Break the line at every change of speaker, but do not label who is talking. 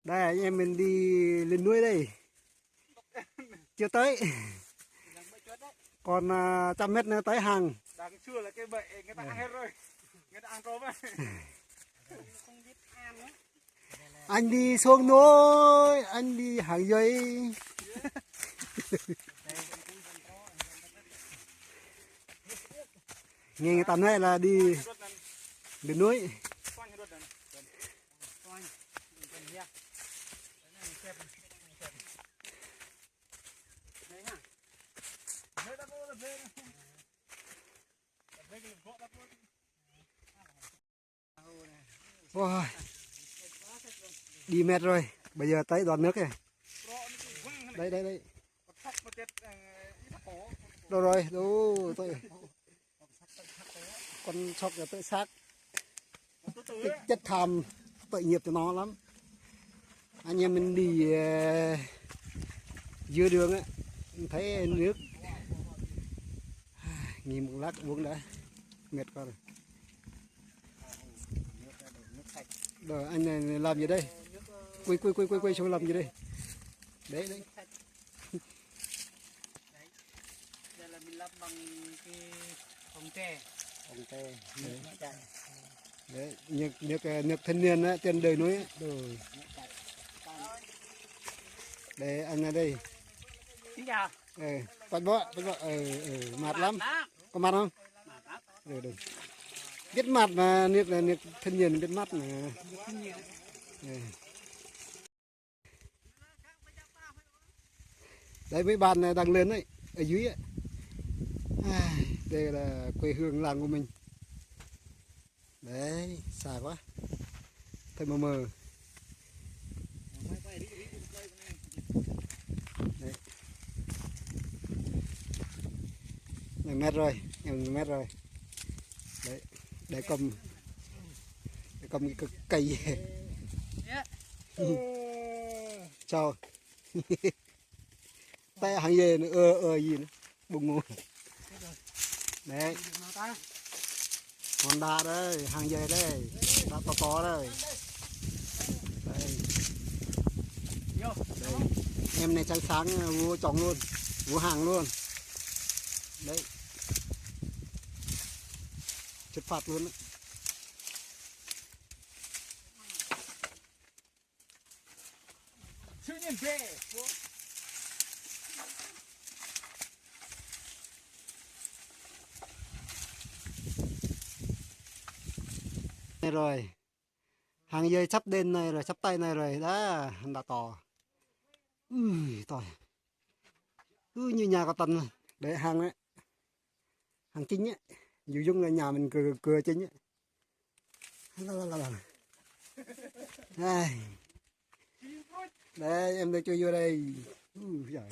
Đây anh em mình đi lên núi đây. Chưa tới. Còn 100 mét nữa tới hàng.
Đang chưa là cái bệ người ta ăn hết rồi. Người ta ăn tôm ấy. Không biết ăn nữa.
Anh đi xuống núi, anh đi hàng dây. Nghe người ta nói là đi lên núi. Wow. Đi mệt rồi, bây giờ tới đoạn nước này. Đây đây đây. Đâu rồi, đâu tôi. Con sóc là tự xác. Chất tham tội nghiệp cho nó lắm. Anh em mình đi dưới đường á, thấy nước. Nghỉ một lát uống đã, mệt quá rồi. Rồi anh này làm gì đây? Quay xuống làm gì đây? Đấy đấy.
Đây là mình lắp bằng cái ống tre.
Ống tre. Đấy, nước thanh niên á, trên đời núi. Rồi. Đây anh ở đây.
Xin chào.
Bắt bó, mát lắm. Có mát không? Được. Biết mát mà, nước là nước thanh niên biết mát mà. Đấy mấy bạn này đang lên đấy, ở dưới ấy. Đây là quê hương làng của mình. Đấy, xa quá. Thật mờ. Đấy. Mét rồi, em mét rồi. Đấy, để cầm cái cây. Chào. Tay hàng về nữa, gì nữa, bùng ngủ. Đấy. Con đá đây, hàng về đây, đá to đây. Đây. Đây. Em này sáng sáng vua chồng luôn, vua hàng luôn. Đấy. Chất phạt luôn đấy. Này rồi, hàng dây sắp đến này rồi, sắp tay này rồi, đã to. To. Cứ như nhà có tần này. Đấy hàng đấy, hàng chính ấy, dù dung là nhà mình cửa chính ấy. Đây. Đây em đưa chui vô đây. Giời.